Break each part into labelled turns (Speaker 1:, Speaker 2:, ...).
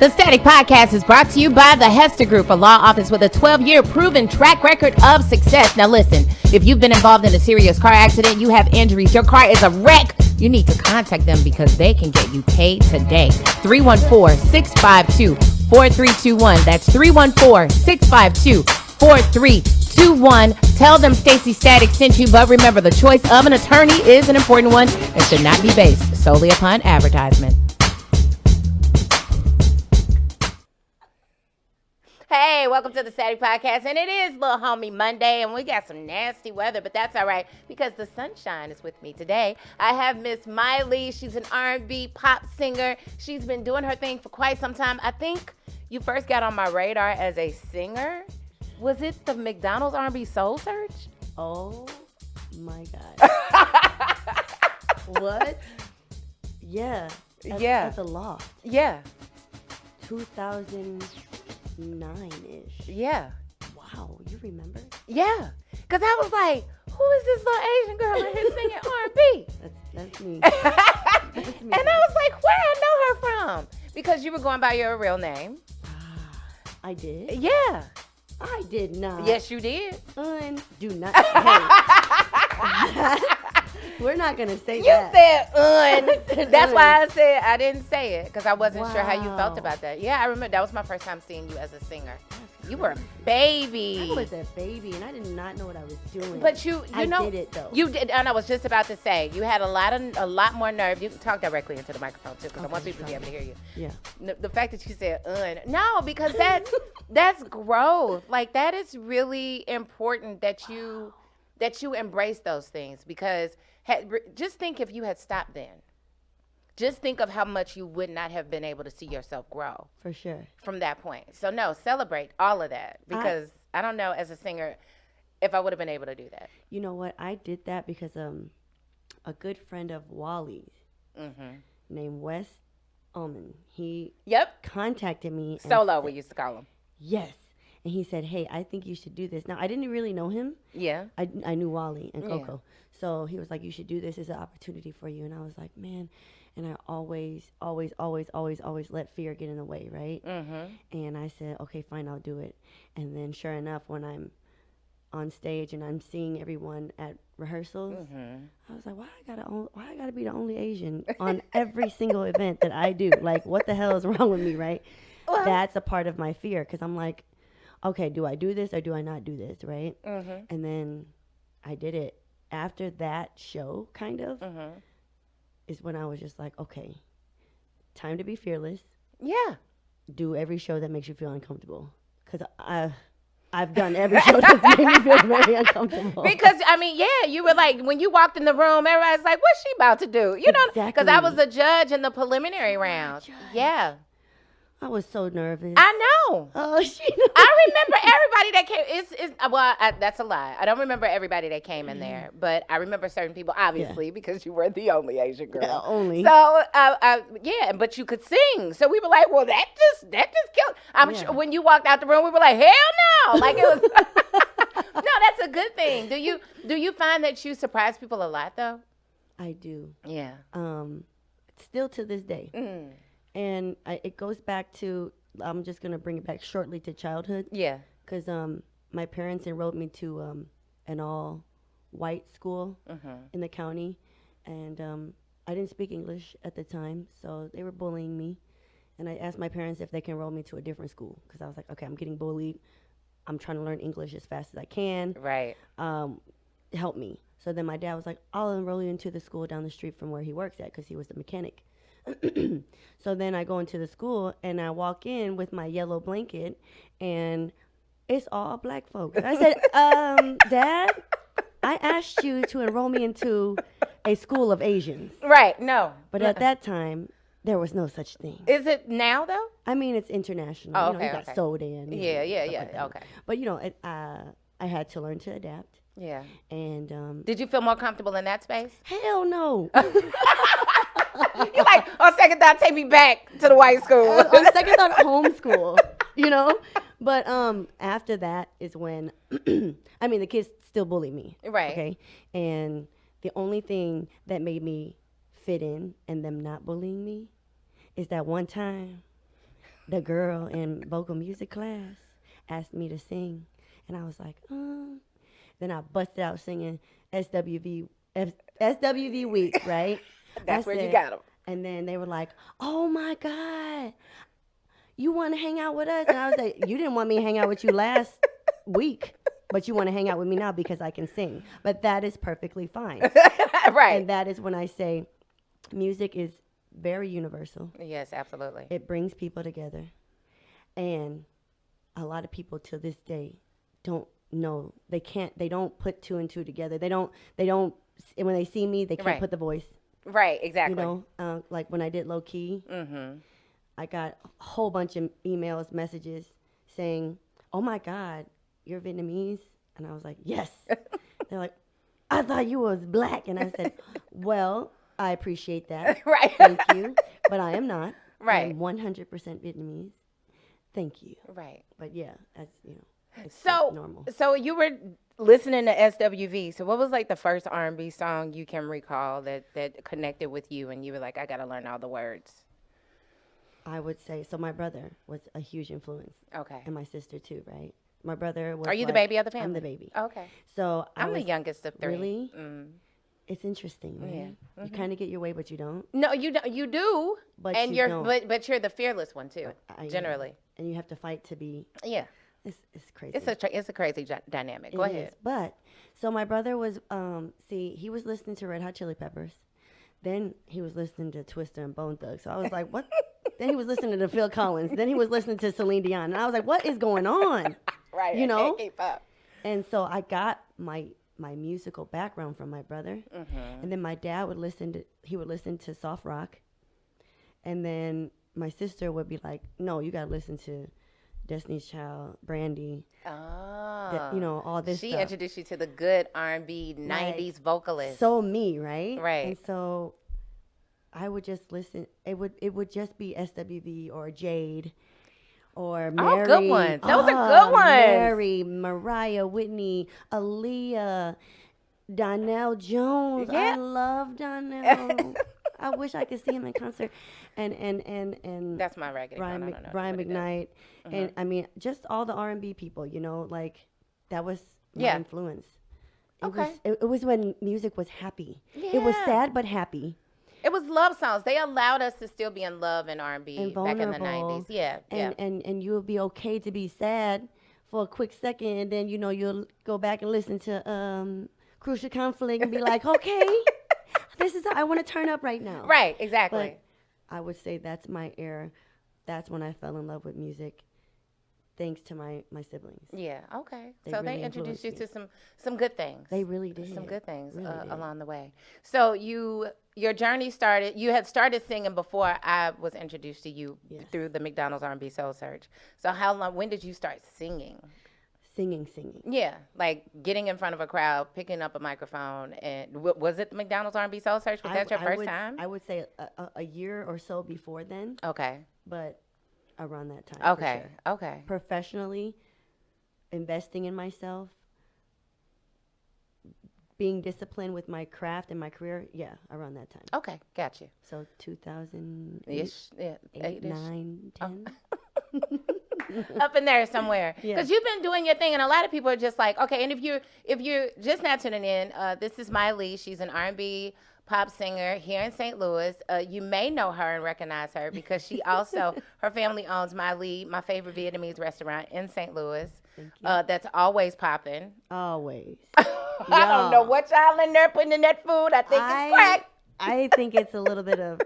Speaker 1: The Static Podcast is brought to you by the Hester Group, a law office with a 12-year proven track record of success. Now listen, if you've been involved in a serious car accident, you have injuries, your car is a wreck, you need to contact them because they can get you paid today. 314-652-4321. That's 314-652-4321. Tell them Staci Static sent you, but remember, the choice of an attorney is an important one and should not be based solely upon advertisement. Hey, welcome to the Static Podcast, and it is Little Homie Monday, and we got some nasty weather, but that's all right because the sunshine is with me today. I have Miss Miley. She's an R&B pop singer. She's been doing her thing for quite some time. I think you first got on my radar as a singer. Was it the McDonald's R&B Soul Search?
Speaker 2: Oh my God. What? Yeah. At the Loft.
Speaker 1: Yeah.
Speaker 2: 2009-ish.
Speaker 1: Yeah.
Speaker 2: Wow, you remember?
Speaker 1: Yeah. Because I was like, who is this little Asian girl in here singing R&B?
Speaker 2: That's me.
Speaker 1: That's me. And I was like, where I know her from? Because you were going by your real name.
Speaker 2: I did?
Speaker 1: Yeah.
Speaker 2: I did not.
Speaker 1: Yes, you did.
Speaker 2: Do not. Hey. We're not going to say that.
Speaker 1: You said, That's why I said I didn't say it, because I wasn't sure how you felt about that. Yeah, I remember. That was my first time seeing you as a singer. You were a baby.
Speaker 2: I was a baby, and I did not know what I was doing.
Speaker 1: But you know,
Speaker 2: did it though.
Speaker 1: You did, and I was just about to say you had a lot more nerve. You can talk directly into the microphone too, because I want people to be able to hear you.
Speaker 2: Yeah.
Speaker 1: The fact that you said no, because that's growth. Like, that is really important that you embrace those things, because just think if you had stopped then. Just think of how much you would not have been able to see yourself grow.
Speaker 2: For sure.
Speaker 1: From that point. So, no, celebrate all of that. Because I don't know, as a singer, if I would have been able to do that.
Speaker 2: You know what? I did that because a good friend of Wally's named Wes Ullman, he contacted me.
Speaker 1: Solo, we used to call him.
Speaker 2: Yes. And he said, hey, I think you should do this. Now, I didn't really know him.
Speaker 1: Yeah.
Speaker 2: I knew Wally and Coco.
Speaker 1: Yeah.
Speaker 2: So he was like, you should do this. It's an opportunity for you. And I was like, man. And I always let fear get in the way, right? Mm-hmm. And I said, okay, fine, I'll do it. And then sure enough, when I'm on stage and I'm seeing everyone at rehearsals, I was like, why I gotta be the only Asian on every single event that I do? Like, what the hell is wrong with me, right? Well, that's a part of my fear, because I'm like, okay, do I do this or do I not do this, right? Mm-hmm. And then I did it. After that show, kind of, is when I was just like, okay, time to be fearless.
Speaker 1: Yeah.
Speaker 2: Do every show that makes you feel uncomfortable. Because I've done every show that's made me feel very uncomfortable.
Speaker 1: Because, I mean, yeah, you were like, when you walked in the room, everybody's like, what's she about to do? You know, because I was a judge in the preliminary round. Yeah.
Speaker 2: I was so nervous.
Speaker 1: I know.
Speaker 2: Oh,
Speaker 1: I remember everybody that came. That's a lie. I don't remember everybody that came in there, but I remember certain people, obviously, because you were the only Asian girl.
Speaker 2: Yeah, only.
Speaker 1: So, but you could sing. So we were like, well, that just killed. I'm sure when you walked out the room, we were like, hell no. Like, it was. No, that's a good thing. Do you find that you surprise people a lot, though?
Speaker 2: I do.
Speaker 1: Yeah.
Speaker 2: Still to this day. And it goes back to, I'm just going to bring it back shortly to childhood. Yeah. Because my parents enrolled me to an all-white school in the county. And I didn't speak English at the time, so they were bullying me. And I asked my parents if they can enroll me to a different school, because I was like, okay, I'm getting bullied. I'm trying to learn English as fast as I can. Right. Help me. So then my dad was like, I'll enroll you into the school down the street from where he works at, because he was the mechanic. So then I go into the school and I walk in with my yellow blanket and it's all black folks. I said, Dad, I asked you to enroll me into a school of Asians.
Speaker 1: Right, no.
Speaker 2: But at that time, there was no such thing.
Speaker 1: Is it now, though?
Speaker 2: I mean, it's international.
Speaker 1: Oh,
Speaker 2: you got soda in.
Speaker 1: Yeah, okay.
Speaker 2: But, I had to learn to adapt. Yeah. And
Speaker 1: did you feel more comfortable in that space?
Speaker 2: Hell no.
Speaker 1: You're like, on second thought, take me back to the white school.
Speaker 2: On second thought, homeschool, But after that is when, the kids still bully me. Right. Okay. And the only thing that made me fit in and them not bullying me is that one time the girl in vocal music class asked me to sing, and I was like, Then I busted out singing SWV week, right?
Speaker 1: That's where you got them.
Speaker 2: And then they were like, "Oh my God, you want to hang out with us?" And I was like, "You didn't want me to hang out with you last week, but you want to hang out with me now because I can sing." But that is perfectly fine.
Speaker 1: Right.
Speaker 2: And that is when I say music is very universal.
Speaker 1: Yes, absolutely.
Speaker 2: It brings people together. And a lot of people to this day don't know. They don't put two and two together. They don't, when they see me, they can't put the voice.
Speaker 1: Right, exactly.
Speaker 2: You know, like when I did Low Key, I got a whole bunch of emails, messages saying, "Oh my God, you're Vietnamese?" And I was like, "Yes." They're like, "I thought you was black." And I said, "Well, I appreciate that.
Speaker 1: Right.
Speaker 2: Thank you. But I am not.
Speaker 1: Right.
Speaker 2: I'm 100% Vietnamese. Thank you."
Speaker 1: Right.
Speaker 2: But yeah, that's, you know, it's normal.
Speaker 1: So you were listening to SWV. So what was like the first R&B song you can recall that connected with you and you were like, I got to learn all the words?
Speaker 2: I would say, so my brother was a huge influence.
Speaker 1: Okay.
Speaker 2: And my sister too, right? My brother was
Speaker 1: Are you the baby of the family?
Speaker 2: I'm the baby.
Speaker 1: Okay.
Speaker 2: So
Speaker 1: I'm the youngest of 3.
Speaker 2: Really? It's interesting, right?
Speaker 1: Yeah.
Speaker 2: You kind of get your way, but you don't.
Speaker 1: No, you don't. You do.
Speaker 2: But
Speaker 1: and
Speaker 2: you don't.
Speaker 1: But you're the fearless one too, generally.
Speaker 2: And you have to fight to be.
Speaker 1: Yeah.
Speaker 2: It's crazy.
Speaker 1: It's a crazy dynamic. Go ahead.
Speaker 2: But so my brother was he was listening to Red Hot Chili Peppers, then he was listening to Twister and Bone Thugs. So I was like, what? Then he was listening to Phil Collins. Then he was listening to Celine Dion, and I was like, what is going on?
Speaker 1: Right.
Speaker 2: You know.
Speaker 1: Can't keep up.
Speaker 2: And so I got my musical background from my brother, and then my dad would listen to soft rock, and then my sister would be like, no, you gotta listen to Destiny's Child, Brandy, you know, all this
Speaker 1: She
Speaker 2: stuff.
Speaker 1: introduced you to the good R&B 90s vocalists.
Speaker 2: So me, right?
Speaker 1: Right.
Speaker 2: And so I would just listen. It would just be SWV or Jade or Mary.
Speaker 1: Oh, good ones. Those are good ones.
Speaker 2: Mary, Mariah, Whitney, Aaliyah, Donnell Jones.
Speaker 1: Yeah.
Speaker 2: I love Donnell. I wish I could see him in concert. And
Speaker 1: that's my raggedy.
Speaker 2: Brian McKnight, and I mean just all the R&B people. You know, like that was my influence. It was when music was happy. Yeah. It was sad but happy.
Speaker 1: It was love songs. They allowed us to still be in love in R&B back in the 90s. Yeah,
Speaker 2: and you'll be okay to be sad for a quick second, and then you know you'll go back and listen to Crucial Conflict and be like, okay, this is I want to turn up right now.
Speaker 1: Right, exactly.
Speaker 2: But I would say that's my era. That's when I fell in love with music, thanks to my siblings.
Speaker 1: Yeah, okay.
Speaker 2: They
Speaker 1: so
Speaker 2: really
Speaker 1: they introduced you
Speaker 2: influenced
Speaker 1: to some good things.
Speaker 2: They really did.
Speaker 1: Some good things
Speaker 2: Really
Speaker 1: along the way. So your journey started, you had started singing before I was introduced to you through the McDonald's R&B Soul Search. So when did you start singing?
Speaker 2: Singing.
Speaker 1: Yeah, like getting in front of a crowd, picking up a microphone, and was it the McDonald's R&B Soul Search? Was that your first time?
Speaker 2: I would say a year or so before then.
Speaker 1: Okay.
Speaker 2: But around that time.
Speaker 1: Okay.
Speaker 2: For sure.
Speaker 1: Okay.
Speaker 2: Professionally, investing in myself, being disciplined with my craft and my career, around that time.
Speaker 1: Okay, got you.
Speaker 2: So 2000
Speaker 1: ish,
Speaker 2: 8, 9, 10.
Speaker 1: Up in there somewhere, because you've been doing your thing, and a lot of people are just like, okay. And if you're just now tuning in, this is My Lee. She's an R&B pop singer here in St. Louis. You may know her and recognize her because she also her family owns My Lee, my favorite Vietnamese restaurant in St. Louis. That's always popping.
Speaker 2: Always.
Speaker 1: I don't know what y'all in there putting in that food. I think it's crack.
Speaker 2: I think it's a little bit of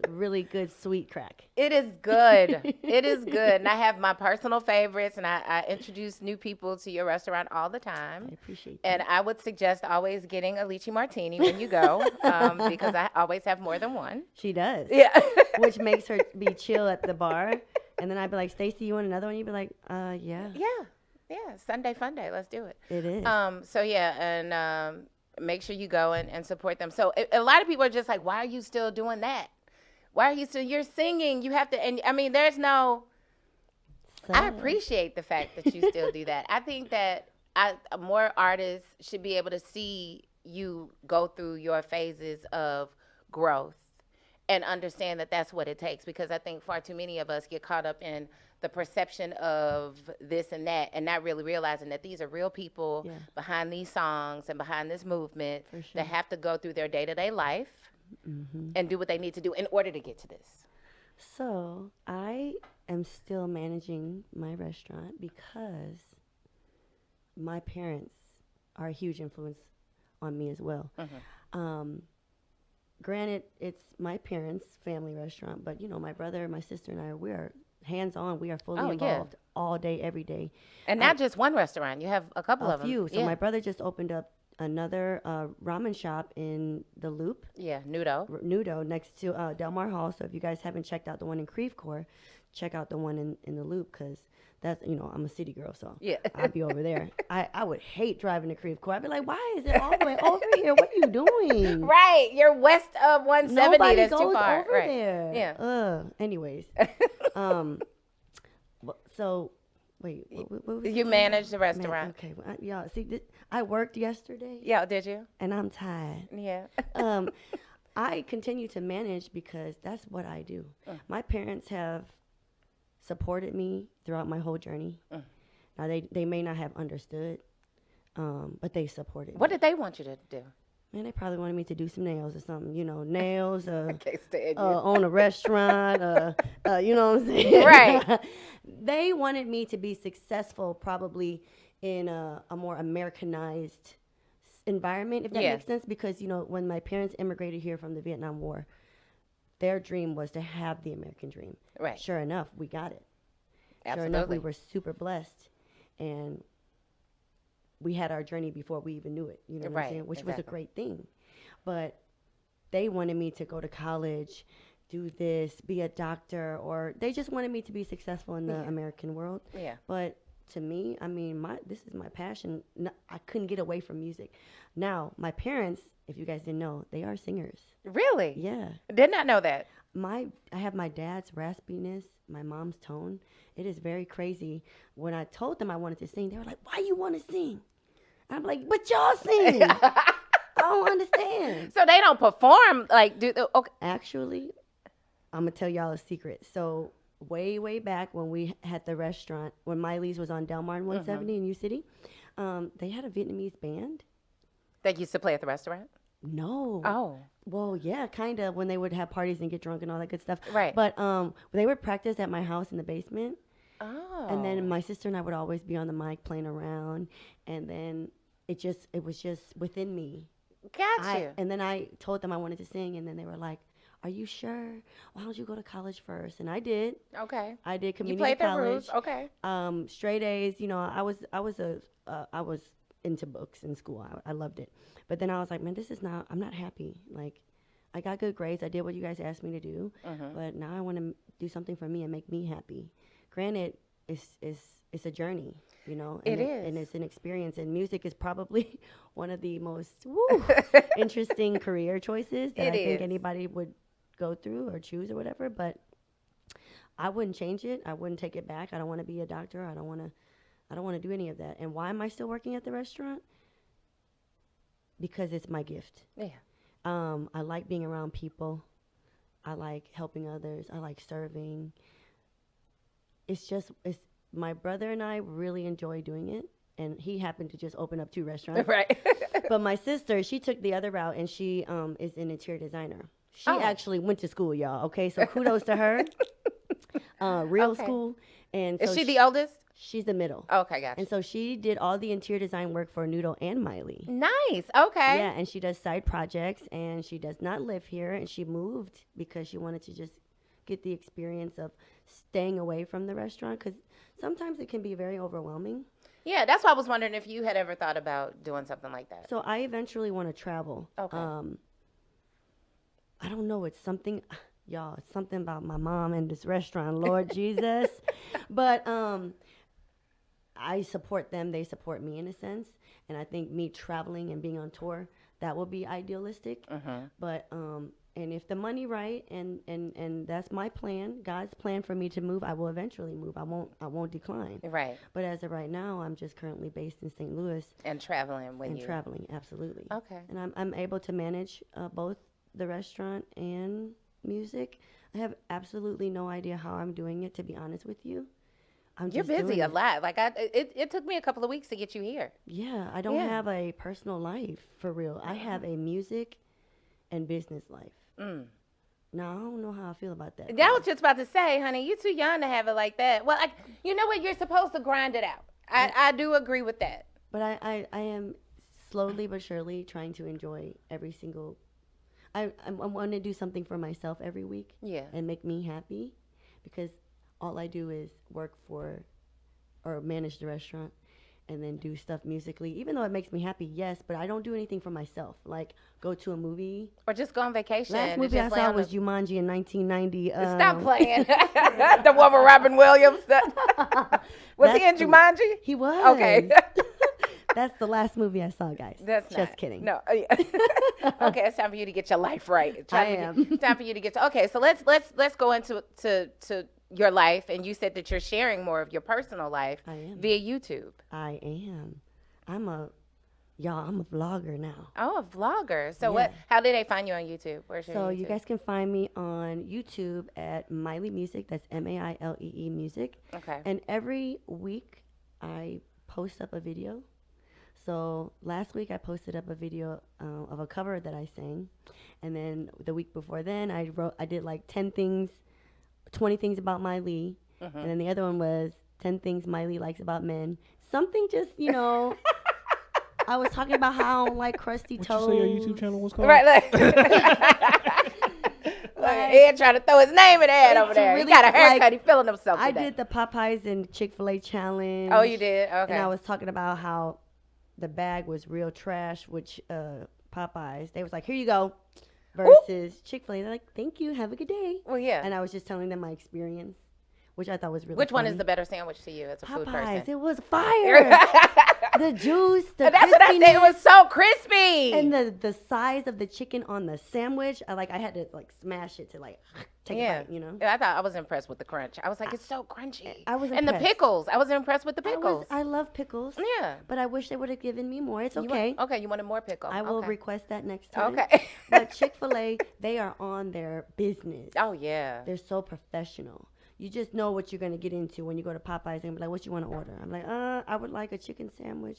Speaker 2: really good sweet crack.
Speaker 1: It is good. It is good. And I have my personal favorites, and I introduce new people to your restaurant all the time.
Speaker 2: I appreciate that.
Speaker 1: And I would suggest always getting a lychee martini when you go, because I always have more than one.
Speaker 2: She does.
Speaker 1: Yeah.
Speaker 2: Which makes her be chill at the bar. And then I'd be like, Staci, you want another one? You'd be like, yeah.
Speaker 1: Yeah. Sunday fun day. Let's do it.
Speaker 2: It is.
Speaker 1: So yeah, and make sure you go and support them. So a lot of people are just like, why are you still doing that? Why are you still, you're singing, you have to, and I mean, there's no, I appreciate the fact that you still do that. I think that more artists should be able to see you go through your phases of growth and understand that that's what it takes, because I think far too many of us get caught up in the perception of this and that and not really realizing that these are real people behind these songs and behind this movement that have to go through their day-to-day life and do what they need to do in order to get to this.
Speaker 2: So I am still managing my restaurant because my parents are a huge influence on me as well. Granted, it's my parents' family restaurant, but you know, my brother, my sister, and I, we are hands-on. We are fully involved all day, every day.
Speaker 1: And not just one restaurant. You have a couple of them.
Speaker 2: A few. So my brother just opened up another ramen shop in the Loop.
Speaker 1: Yeah, Nudo.
Speaker 2: Next to Del Mar Hall. So if you guys haven't checked out the one in Creve Coeur, check out the one in the Loop, because that's, you know, I'm a city girl, so I'd be over there. I would hate driving to Creve Coeur. I'd be like, why is it all the way over here? What are you doing?
Speaker 1: Right. You're west of 170.
Speaker 2: Nobody
Speaker 1: that's
Speaker 2: goes
Speaker 1: too far.
Speaker 2: over there.
Speaker 1: Yeah.
Speaker 2: Anyways. So, wait. What was
Speaker 1: you manage the restaurant.
Speaker 2: Okay. Well, see, I worked yesterday.
Speaker 1: Yeah, did you?
Speaker 2: And I'm tired.
Speaker 1: Yeah.
Speaker 2: I continue to manage because that's what I do. My parents have supported me throughout my whole journey. Now, they may not have understood, but they supported me.
Speaker 1: What did they want you to do?
Speaker 2: Man, they probably wanted me to do some nails or something. You know, nails,
Speaker 1: I can't stand you.
Speaker 2: own a restaurant, you know what I'm saying?
Speaker 1: Right.
Speaker 2: They wanted me to be successful probably in a more Americanized environment, if that makes sense. Because, you know, when my parents immigrated here from the Vietnam War, their dream was to have the American dream.
Speaker 1: Right.
Speaker 2: Sure enough, we got it.
Speaker 1: Absolutely.
Speaker 2: Sure enough, we were super blessed. And we had our journey before we even knew it, you know what I'm saying? Which was a great thing. But they wanted me to go to college, do this, be a doctor, or they just wanted me to be successful in the American world.
Speaker 1: Yeah.
Speaker 2: But to me, I mean, this is my passion. No, I couldn't get away from music. Now, my parents, if you guys didn't know, they are singers.
Speaker 1: Really?
Speaker 2: Yeah.
Speaker 1: Did not know that.
Speaker 2: I have my dad's raspiness, my mom's tone. It is very crazy. When I told them I wanted to sing, they were like, why you want to sing? I'm like, but y'all sing. I don't understand.
Speaker 1: So they don't perform like okay.
Speaker 2: Actually, I'm going to tell y'all a secret. So way, way back when we had the restaurant, when Miley's was on Del Mar 170 in U City, they had a Vietnamese band.
Speaker 1: That used to play at the restaurant?
Speaker 2: No.
Speaker 1: Oh.
Speaker 2: Well, yeah, kind of, when they would have parties and get drunk and all that good stuff.
Speaker 1: Right.
Speaker 2: But they would practice at my house in the basement.
Speaker 1: Oh.
Speaker 2: And then my sister and I would always be on the mic playing around. And then it was just within me.
Speaker 1: Gotcha.
Speaker 2: And then I told them I wanted to sing. And then they were like, are you sure? Why don't you go to college first? And I did.
Speaker 1: Okay.
Speaker 2: I did community
Speaker 1: college. You played
Speaker 2: college.
Speaker 1: the roots. Okay.
Speaker 2: Straight A's. You know, I was into books in school. I loved it. But then I was like, man, I'm not happy. Like, I got good grades. I did what you guys asked me to do. But now I want to do something for me and make me happy. Granted, it's a journey, you know.
Speaker 1: It is.
Speaker 2: And it's an experience. And music is probably one of the most interesting career choices that I think anybody would go through or choose or whatever. But I wouldn't change it. I wouldn't take it back. I don't want to be a doctor. I don't want to do any of that. And why am I still working at the restaurant? Because it's my gift.
Speaker 1: Yeah.
Speaker 2: I like being around people. I like helping others. I like serving. It's my brother and I really enjoy doing it. And he happened to just open up 2 restaurants.
Speaker 1: Right.
Speaker 2: But my sister, she took the other route, and she is an interior designer. She actually went to school, y'all. Okay, so kudos to her. Real school. And so
Speaker 1: is she the oldest?
Speaker 2: She's the middle.
Speaker 1: Okay, gotcha.
Speaker 2: And so she did all the interior design work for Noodle and Miley.
Speaker 1: Nice. Okay.
Speaker 2: Yeah, and she does side projects, and she does not live here, and she moved because she wanted to just get the experience of staying away from the restaurant, because sometimes it can be very overwhelming.
Speaker 1: Yeah, that's why I was wondering if you had ever thought about doing something like that.
Speaker 2: So I eventually want to travel.
Speaker 1: Okay.
Speaker 2: I don't know. It's something, y'all, it's something about my mom and this restaurant, Lord Jesus. But I support them. They support me in a sense. And I think me traveling and being on tour, that would be idealistic. But and if the money right, and that's my plan, God's plan for me to move, I will eventually move. I won't decline.
Speaker 1: Right.
Speaker 2: But as of right now, I'm just currently based in St. Louis.
Speaker 1: And traveling
Speaker 2: traveling, absolutely.
Speaker 1: Okay.
Speaker 2: And I'm able to manage both the restaurant and music. I have absolutely no idea how I'm doing it, to be honest with you.
Speaker 1: You're busy a lot. Like it took me a couple of weeks to get you here.
Speaker 2: Yeah, I don't have a personal life for real. I have a music and business life. Now I don't know how I feel about that.
Speaker 1: That was just about to say, honey, you're too young to have it like that. Well, you know what? You're supposed to grind it out. I do agree with that.
Speaker 2: But I am slowly but surely trying to enjoy every single. I want to do something for myself every week.
Speaker 1: Yeah.
Speaker 2: And make me happy, because all I do is work for or manage the restaurant and then do stuff musically. Even though it makes me happy, yes, but I don't do anything for myself. Like go to a movie.
Speaker 1: Or just go on vacation.
Speaker 2: Last movie I saw was Jumanji in 1990.
Speaker 1: Stop playing. The one with Robin Williams. Was he in Jumanji?
Speaker 2: He was.
Speaker 1: Okay.
Speaker 2: That's the last movie I saw, guys.
Speaker 1: That's
Speaker 2: just kidding.
Speaker 1: No. Okay, it's time for you to get your life right. Time for you to get to. Okay, so let's go into your life, and you said that you're sharing more of your personal life via YouTube.
Speaker 2: I am. I'm a vlogger now.
Speaker 1: Oh, a vlogger. So how did they find you on YouTube? Where's your YouTube?
Speaker 2: You guys can find me on YouTube at Miley Music. That's MAILEE Music.
Speaker 1: Okay.
Speaker 2: And every week I post up a video. So last week I posted up a video of a cover that I sang, and then the week before then I did like 20 things about Miley, and then the other one was 10 things Miley likes about men. Something just, I was talking about how I don't like crusty toes.
Speaker 3: What you say your YouTube channel was called?
Speaker 1: Right, Ed trying to throw his name in the ad over there. Really, he got a haircut. He feeling himself today.
Speaker 2: I did the Popeyes and Chick-fil-A challenge.
Speaker 1: Oh, you did? Okay.
Speaker 2: And I was talking about how the bag was real trash, which Popeyes, they was like, here you go, versus Chick-fil-A. They're like, thank you, have a good day.
Speaker 1: Well, yeah.
Speaker 2: And I was just telling them my experience, which I thought was really
Speaker 1: Which
Speaker 2: funny.
Speaker 1: one is the better sandwich to you as a food person?
Speaker 2: Popeyes, it was fire. The juice, the
Speaker 1: That's what I said. It was so crispy.
Speaker 2: And the size of the chicken on the sandwich, I had to smash it to take a bite,
Speaker 1: I was impressed with the crunch. I was like, it's so crunchy.
Speaker 2: I was
Speaker 1: impressed. And the pickles. I was impressed with the pickles.
Speaker 2: I love pickles.
Speaker 1: Yeah.
Speaker 2: But I wish they would have given me more. It's okay.
Speaker 1: You wanted more pickle.
Speaker 2: I will request that next time.
Speaker 1: Okay.
Speaker 2: But Chick-fil-A, they are on their business.
Speaker 1: Oh, yeah.
Speaker 2: They're so professional. You just know what you're going to get into when you go to Popeyes and be like, what you want to order? I'm like, I would like a chicken sandwich.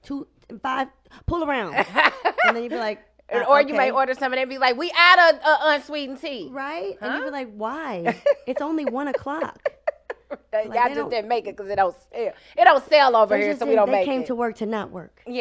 Speaker 2: 2, 5, pull around. And then you'd be like,
Speaker 1: or you may order something and be like, we add a unsweetened tea.
Speaker 2: Right? Huh? And you'd be like, why? It's only 1 o'clock.
Speaker 1: Y'all just didn't make it because it don't sell over here, so we don't make it.
Speaker 2: They came to work to not work.
Speaker 1: Yeah.